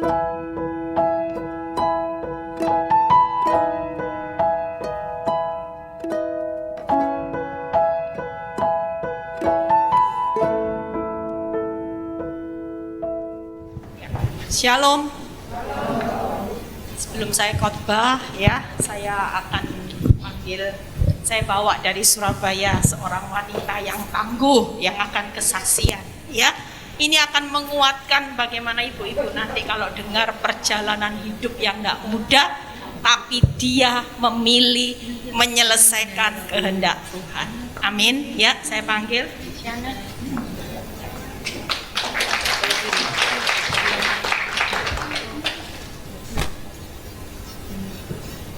Shalom. Sebelum saya khotbah ya, saya akan saya bawa dari Surabaya seorang wanita yang tangguh yang akan kesaksian ya. Ini akan menguatkan bagaimana ibu-ibu nanti kalau dengar perjalanan hidup yang tidak mudah, tapi dia memilih menyelesaikan kehendak Tuhan. Amin ya. Saya panggil Tiana.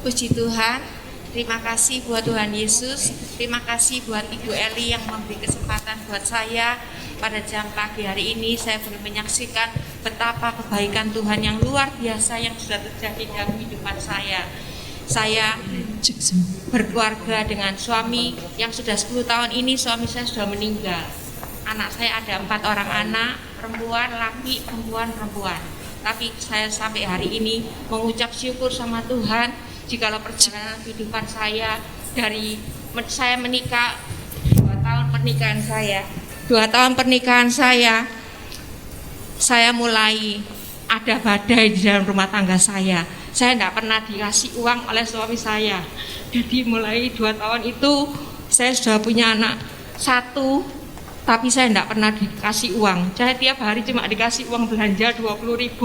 Puji Tuhan, terima kasih buat Tuhan Yesus, terima kasih buat Ibu Eli yang memberi kesempatan buat saya pada jam pagi hari ini. Saya boleh menyaksikan betapa kebaikan Tuhan yang luar biasa yang sudah terjadi dalam kehidupan saya. Saya berkeluarga dengan suami yang sudah 10 tahun ini, suami saya sudah meninggal. Anak saya ada 4 orang anak, perempuan, laki, perempuan. Tapi saya sampai hari ini mengucap syukur sama Tuhan. Jikalau perjalanan kehidupan saya dari saya menikah 2 tahun pernikahan saya mulai ada badai di dalam rumah tangga saya. Saya tidak pernah dikasih uang oleh suami saya. Jadi mulai 2 tahun itu saya sudah punya anak 1, tapi saya tidak pernah dikasih uang. Saya tiap hari cuma dikasih uang belanja 20.000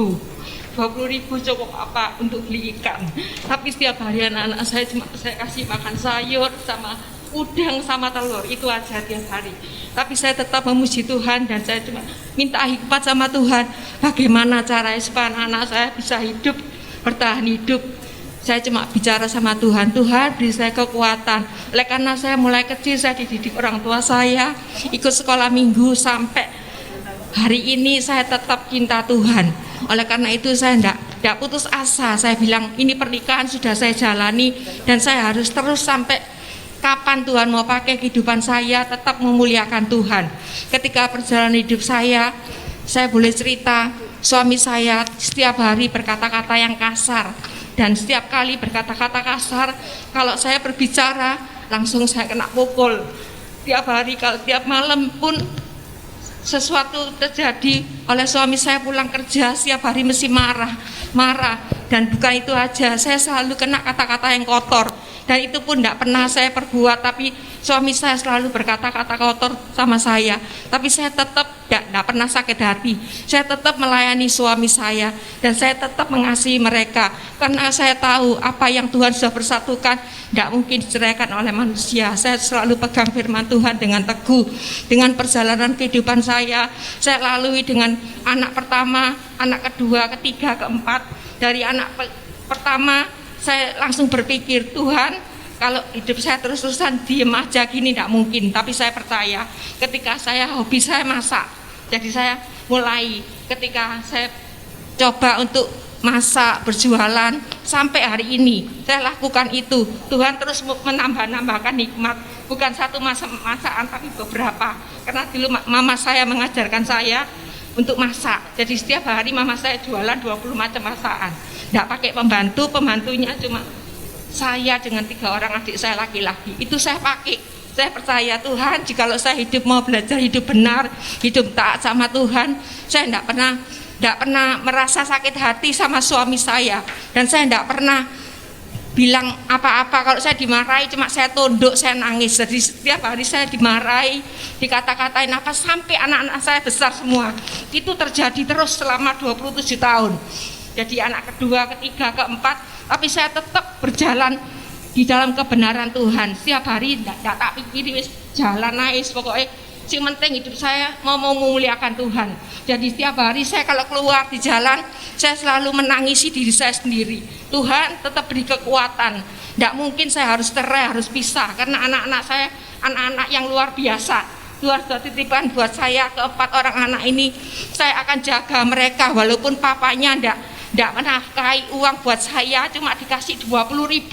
cukup apa untuk beli ikan. Tapi setiap hari anak-anak saya cuma saya kasih makan sayur sama udang sama telur, itu aja tiap hari. Tapi saya tetap memuji Tuhan dan saya cuma minta hikmat sama Tuhan, bagaimana caranya supaya anak saya bisa hidup, bertahan hidup. Saya cuma bicara sama Tuhan, Tuhan beri saya kekuatan. Oleh karena saya mulai kecil saya dididik orang tua saya, ikut sekolah minggu sampai hari ini saya tetap cinta Tuhan. Oleh karena itu saya tidak putus asa. Saya bilang ini pernikahan sudah saya jalani dan saya harus terus sampai kapan Tuhan mau pakai kehidupan saya, tetap memuliakan Tuhan. Ketika perjalanan hidup saya boleh cerita, suami saya setiap hari berkata-kata yang kasar. Dan setiap kali berkata-kata kasar, kalau saya berbicara langsung saya kena pukul. Tiap hari, kalau tiap malam pun sesuatu terjadi oleh suami saya, pulang kerja setiap hari mesti marah. Dan bukan itu aja, saya selalu kena kata-kata yang kotor. Dan itu pun tidak pernah saya perbuat, tapi suami saya selalu berkata-kata kotor sama saya. Tapi saya tetap tidak pernah sakit hati. Saya tetap melayani suami saya dan saya tetap mengasihi mereka. Karena saya tahu apa yang Tuhan sudah bersatukan tidak mungkin diceraikan oleh manusia. Saya selalu pegang firman Tuhan dengan teguh. Dengan perjalanan kehidupan saya lalui dengan anak pertama, anak kedua, ketiga, keempat. Dari anak pertama saya langsung berpikir, Tuhan kalau hidup saya terus-terusan diem aja gini tidak mungkin. Tapi saya percaya ketika hobi saya masak. Jadi saya mulai ketika saya coba untuk masak, berjualan, sampai hari ini saya lakukan itu. Tuhan terus menambahkan nikmat, bukan satu masakan tapi beberapa. Karena dulu mama saya mengajarkan saya untuk masak. Jadi setiap hari mama saya jualan 20 macam masakan. Tidak pakai pembantunya cuma saya dengan 3 orang adik saya laki-laki. Itu saya pakai. Saya percaya Tuhan, jikalau saya mau belajar hidup benar, hidup taat sama Tuhan, saya tidak pernah merasa sakit hati sama suami saya. Dan saya tidak pernah bilang apa-apa. Kalau saya dimarahi cuma saya tunduk, saya nangis. Jadi setiap hari saya dimarahi, dikata-katain apa, sampai anak-anak saya besar semua. Itu terjadi terus selama 27 tahun. Jadi anak kedua, ketiga, keempat, tapi saya tetap berjalan di dalam kebenaran Tuhan. Setiap hari tidak tak pikir jalan naik, pokoknya yang penting hidup saya mau memuliakan Tuhan. Jadi setiap hari saya kalau keluar di jalan, saya selalu menangisi diri saya sendiri. Tuhan tetap beri kekuatan. Tidak mungkin saya harus cerai, harus pisah, karena anak-anak saya anak-anak yang luar biasa. Tuhan sudah titipkan buat saya ke-4 orang anak ini. Saya akan jaga mereka walaupun papanya tidak menafkahi uang buat saya, cuma dikasih 20.000.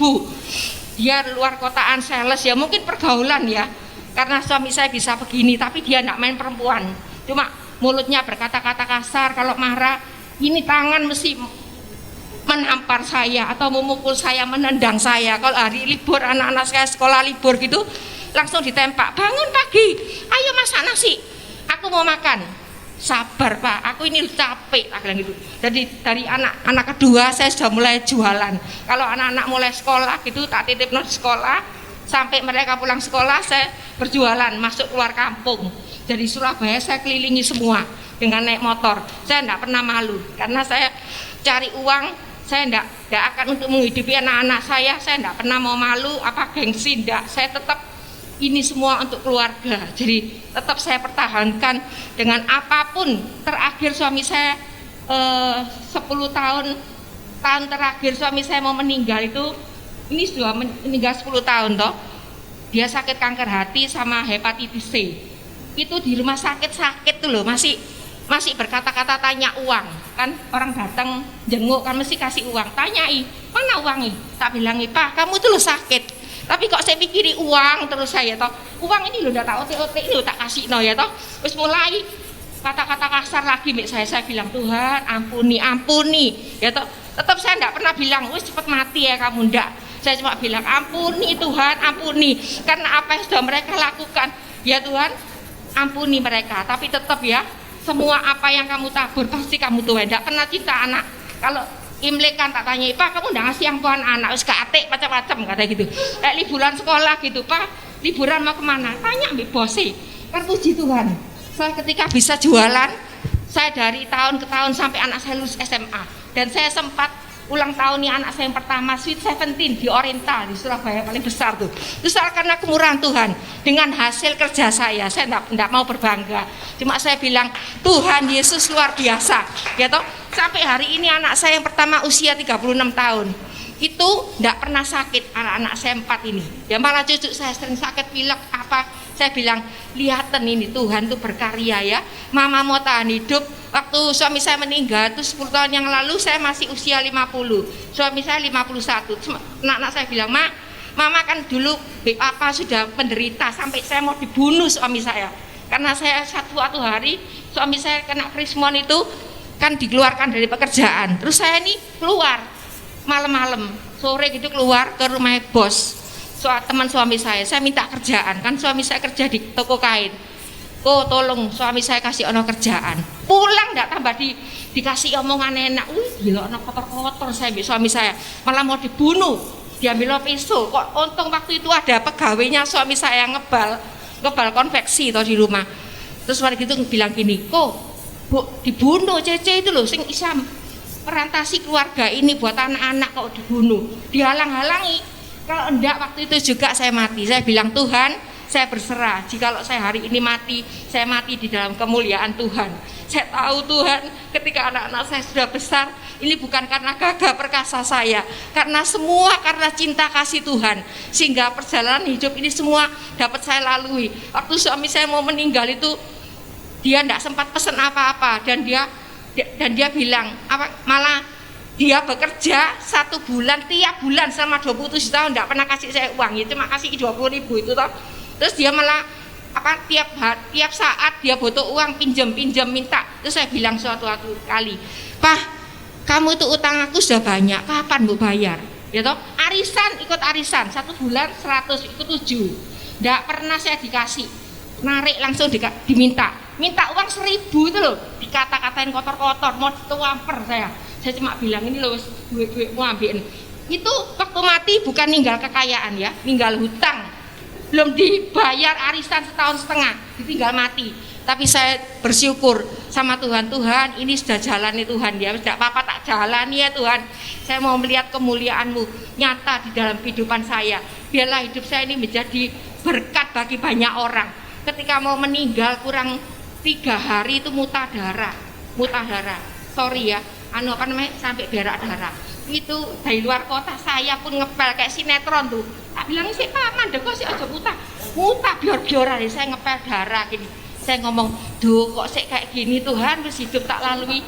Dia luar kotaan sales ya, mungkin pergaulan ya, karena suami saya bisa begini, tapi dia tidak main perempuan, cuma mulutnya berkata-kata kasar. Kalau marah ini tangan mesti menampar saya atau memukul saya, menendang saya. Kalau hari libur, anak-anak saya sekolah libur gitu, langsung ditempak, bangun pagi, ayo masak nasi, aku mau makan. Sabar Pak, aku ini capek, aku bilang gitu. Jadi dari anak kedua saya sudah mulai jualan. Kalau anak-anak mulai sekolah gitu, tak titip di sekolah, sampai mereka pulang sekolah saya berjualan, masuk keluar kampung. Jadi Surabaya saya kelilingi semua dengan naik motor. Saya tidak pernah malu, karena saya cari uang. Saya tidak akan untuk menghidupi anak-anak saya tidak pernah mau malu, apa gengsi, tidak. Saya tetap ini semua untuk keluarga. Jadi tetap saya pertahankan dengan apapun. Terakhir suami saya 10 tahun terakhir suami saya mau meninggal itu, ini sudah meninggal 10 tahun toh. Dia sakit kanker hati sama hepatitis C. Itu di rumah sakit tuh loh, masih berkata-kata tanya uang, kan orang datang jenguk kan mesti kasih uang, tanyai mana uangnya, tak bilangi Pak kamu tuh lo sakit, tapi kok saya pikiri uang terus saya toh, uang ini lo udah tak otek ini lo tak kasih no ya toh, terus mulai kata-kata kasar lagi mek saya bilang Tuhan ampuni ya toh, tetap saya tidak pernah bilang wis cepet mati ya kamu, ndak, saya cuma bilang ampuni Tuhan ampuni, karena apa yang sudah mereka lakukan ya Tuhan ampuni mereka, tapi tetap ya semua apa yang kamu tabur pasti kamu tuai. Tidak pernah cinta anak. Kalau Imlek kan tak tanya Pak kamu udah ngasih ampuan anak wis atik macam-macam kata gitu. Liburan sekolah gitu Pak, liburan mau kemana, tanya mbak bosi. Kan puji Tuhan saya ketika bisa jualan, saya dari tahun ke tahun sampai anak saya lulus SMA, dan saya sempat ulang tahun nih anak saya yang pertama Sweet 17 di Oriental di Surabaya, paling besar tuh. Itu soal karena kemurahan Tuhan dengan hasil kerja saya enggak mau berbangga, cuma saya bilang Tuhan Yesus luar biasa ya toh. Sampai hari ini anak saya yang pertama usia 36 tahun itu enggak pernah sakit, anak-anak saya 4 ini ya, malah cucu saya sering sakit pilek apa, saya bilang lihatan ini Tuhan tuh berkarya ya. Mama mau tahan hidup. Waktu suami saya meninggal itu 10 tahun yang lalu saya masih usia 50, suami saya 51. Anak-anak saya bilang mama kan dulu apa sudah penderita sampai saya mau dibunuh suami saya, karena saya satu hari suami saya kena krismon itu kan dikeluarkan dari pekerjaan, terus saya ini keluar malam-malam sore gitu keluar ke rumah bos teman suami saya minta kerjaan, kan suami saya kerja di toko kain. Tolong suami saya kasih ono kerjaan. Pulang enggak tambah dikasih omongan enak. Gila ono kotor-kotor saya suami saya. Malah mau dibunuh. Diambil pisau. Kok untung waktu itu ada pegawainya suami saya ngebal konveksi toh di rumah. Terus waktu itu bilang gini, "Kok Bu, dibunuh Cece itu loh sing bisa merantasi keluarga ini buat anak-anak kok dibunuh." Dihalang-halangi. Kalau enggak waktu itu juga saya mati. Saya bilang Tuhan, saya berserah, jikalau saya hari ini mati, saya mati di dalam kemuliaan Tuhan. Saya tahu Tuhan ketika anak-anak saya sudah besar, ini bukan karena gagah perkasa saya, karena semua karena cinta kasih Tuhan, sehingga perjalanan hidup ini semua dapat saya lalui. Waktu suami saya mau meninggal itu, dia tidak sempat pesan apa-apa, dan dia bilang, malah dia bekerja 1 bulan, tiap bulan selama 27 tahun tidak pernah kasih saya uang, itu cuma kasih 20.000 itu toh. Terus dia malah tiap saat dia butuh uang pinjam minta. Terus saya bilang suatu kali, "Pak, kamu itu utang aku sudah banyak, kapan mau bayar?" Ya toh, ikut arisan 1 bulan 100, ikut 7. Enggak pernah saya dikasih. Narik langsung diminta uang 1.000 itu loh, dikata-katain kotor-kotor, mau dituamper saya. Saya cuma bilang ini loh duit-duitmu ambilin. Itu waktu mati bukan ninggal kekayaan ya, ninggal hutang. Belum dibayar arisan 1,5 tahun, ditinggal mati. Tapi saya bersyukur sama Tuhan, Tuhan ini sudah jalani Tuhan ya, tidak apa-apa tak jalani ya Tuhan. Saya mau melihat kemuliaan-Mu nyata di dalam kehidupan saya. Biarlah hidup saya ini menjadi berkat bagi banyak orang. Ketika mau meninggal kurang 3 hari itu muntah darah. Sorry ya, sampai berak darah. Itu dari luar kota saya pun ngepel kayak sinetron tuh. Tak bilang sih Pak mandek kok sih aja muntah biar-biaran saya ngepel darah gini. Saya ngomong, "Duh kok sih kayak gini Tuhan, terus hidup tak lalui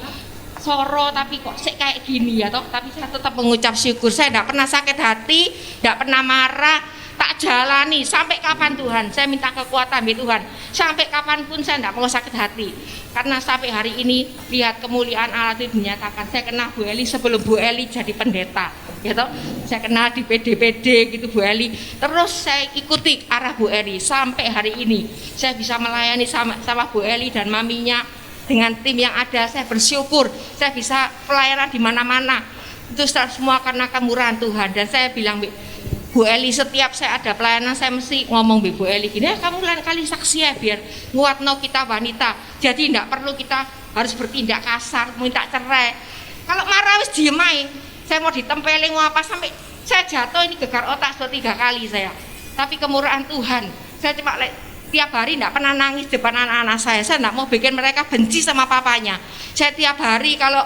soro tapi kok sih kayak gini ya toh." Tapi saya tetap mengucap syukur. Saya tidak pernah sakit hati, tidak pernah marah. tak jalani sampai kapan Tuhan. Saya minta kekuatan ya Tuhan, sampai kapanpun saya tidak mau sakit hati, karena sampai hari ini lihat kemuliaan Allah itu dinyatakan. Saya kenal Bu Eli sebelum Bu Eli jadi pendeta, ya toh. Saya kenal di PD gitu Bu Eli, terus saya ikuti arah Bu Eli sampai hari ini. Saya bisa melayani sama Bu Eli dan maminya dengan tim yang ada. Saya bersyukur saya bisa pelayanan di mana-mana. Itu semua karena kemurahan Tuhan. Dan saya bilang Bu Eli, setiap saya ada pelayanan saya mesti ngomong Bu Eli gini, kamu lain kali saksi ya biar nguatno kita wanita. Jadi tidak perlu kita harus bertindak kasar, minta cerai. Kalau marah wis diem aja. Saya mau ditempelin mau apa sampai saya jatuh ini gegar otak sudah 3 kali saya. Tapi kemurahan Tuhan, saya cuma tiap hari tidak pernah nangis depan anak-anak saya. Saya tidak mau bikin mereka benci sama papanya. Saya tiap hari kalau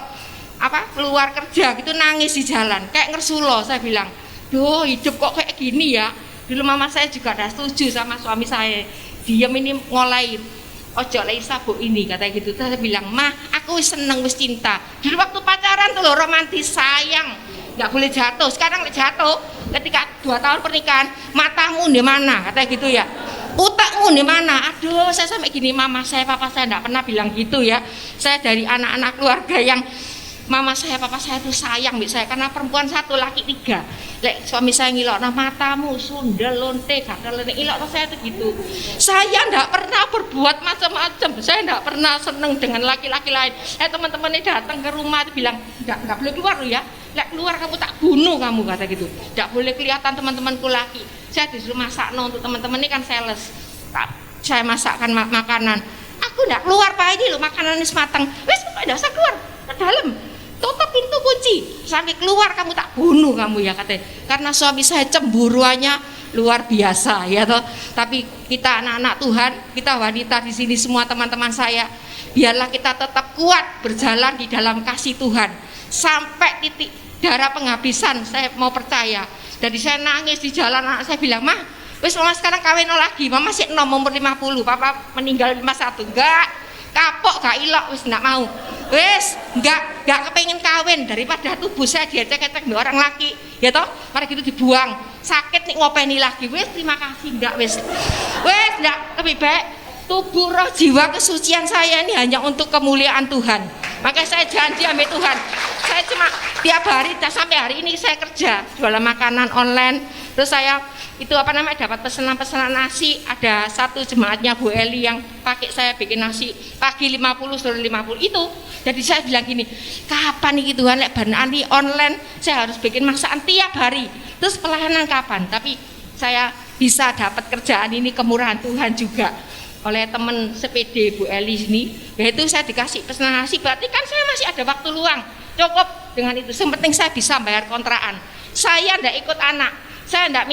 keluar kerja gitu nangis di jalan kayak ngersulo. Saya bilang, duh hidup kok kayak gini ya. Dulu mama saya juga udah setuju sama suami saya, diem ini ngolain ojo lagi sabuk ini katanya gitu. Saya bilang, mah aku wis seneng wis cinta. Dulu waktu pacaran tuh lo romantis sayang, nggak boleh jatuh. Sekarang jatuh ketika 2 tahun pernikahan, matamu di mana katanya gitu ya, utakmu di mana. Aduh saya sampai gini, mama saya papa saya nggak pernah bilang gitu ya. Saya dari anak-anak keluarga yang mama saya, papa saya itu sayang saya, karena perempuan 1 laki 3. Lek suami saya ngilok, nah matamu sundel lonte gak kelene ilok saya itu gitu. Saya enggak pernah berbuat macam-macam. Saya enggak pernah seneng dengan laki-laki lain. Teman-teman ini datang ke rumah itu bilang, enggak boleh keluar ya. Lek keluar kamu tak bunuh kamu kata gitu. Enggak boleh kelihatan teman-temanku laki. Saya disuruh masak untuk teman-teman ini kan sales. Saya masakkan makanan. Aku enggak keluar Pak, ini loh makanan ini matang. Wes enggak usah keluar ke dalam. Tutup pintu kunci, sampai keluar kamu tak bunuh kamu ya katanya. Karena suami saya cemburuannya luar biasa ya toh. Tapi kita anak-anak Tuhan, kita wanita di sini semua teman-teman saya, biarlah kita tetap kuat berjalan di dalam kasih Tuhan sampai titik darah penghabisan. Saya mau percaya. Jadi saya nangis di jalan, anak saya bilang, mah wis mama sekarang kawin lagi, mama masih umur 50, papa meninggal 51. Enggak, kapok gak ilok, wis enggak mau. Wes, enggak kepengen kawin daripada tubuh saya diecek-ecek orang laki, ya toh, mari gitu dibuang, sakit nih ngopeni lagi, wes terima kasih, enggak wes, enggak, lebih baik tubuh roh jiwa kesucian saya ini hanya untuk kemuliaan Tuhan. Makanya saya janji sama Tuhan, saya cuma tiap hari, sampai hari ini saya kerja jualan makanan online, terus saya itu dapat pesanan nasi. Ada satu jemaatnya Bu Eli yang pakai saya bikin nasi pagi 50 sore 50 itu. Jadi saya bilang gini, kapan nih Tuhan lek banani online saya harus bikin masakan tiap hari, terus pelayanan kapan? Tapi saya bisa dapat kerjaan ini kemurahan Tuhan juga oleh teman sepede Bu Eli ini, yaitu saya dikasih pesanan nasi, berarti kan saya masih ada waktu luang, cukup dengan itu. Yang penting saya bisa bayar kontrakan. Saya tidak ikut anak, saya tidak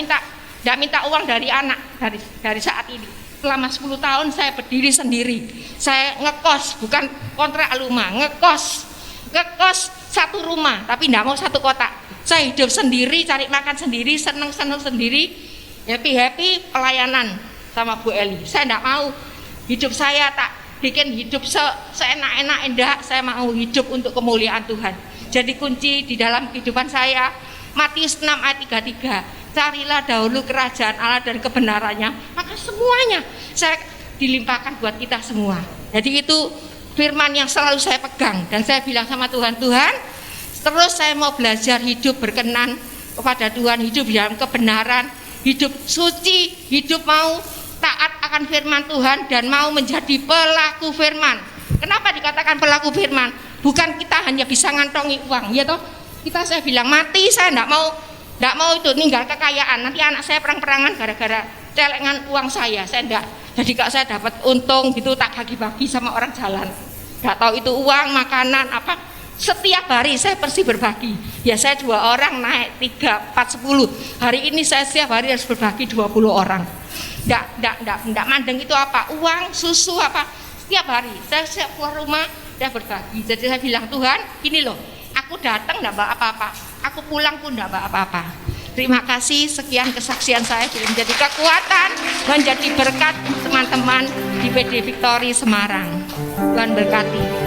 minta uang dari anak dari saat ini. Selama 10 tahun saya berdiri sendiri. Saya ngekos, bukan kontrak rumah, ngekos 1 rumah, tapi tidak mau 1 kotak. Saya hidup sendiri, cari makan sendiri, seneng sendiri, happy pelayanan sama Bu Eli. Saya tidak mau hidup saya tak bikin hidup seenak-enak, enggak. Saya mau hidup untuk kemuliaan Tuhan. Jadi kunci di dalam kehidupan saya, Matius 6 ayat 33. Carilah dahulu kerajaan Allah dan kebenarannya, maka semuanya saya dilimpahkan buat kita semua. Jadi itu firman yang selalu saya pegang, dan saya bilang sama Tuhan, Tuhan, terus saya mau belajar hidup berkenan kepada Tuhan, hidup dalam kebenaran, hidup suci, hidup mau taat akan firman Tuhan, dan mau menjadi pelaku firman. Kenapa dikatakan pelaku firman? Bukan kita hanya bisa ngantongi uang, ya toh. Saya bilang mati, saya enggak mau itu ninggal kekayaan. Nanti anak saya perang-perangan gara-gara celengan uang saya enggak. Jadi kalau saya dapat untung gitu tak bagi-bagi sama orang jalan. Enggak tahu itu uang, makanan apa. Setiap hari saya pasti berbagi. Ya saya 2 orang naik 3, 4, 10. Hari ini saya setiap hari harus berbagi 20 orang. Enggak mandang itu apa, uang, susu apa. Setiap hari saya keluar rumah saya berbagi. Jadi saya bilang, Tuhan, ini loh, aku datang enggak bawa apa-apa. Aku pulang pun enggak bawa apa-apa. Terima kasih, sekian kesaksian saya, menjadi kekuatan, menjadi berkat teman-teman di PD Victory Semarang. Tuhan berkati.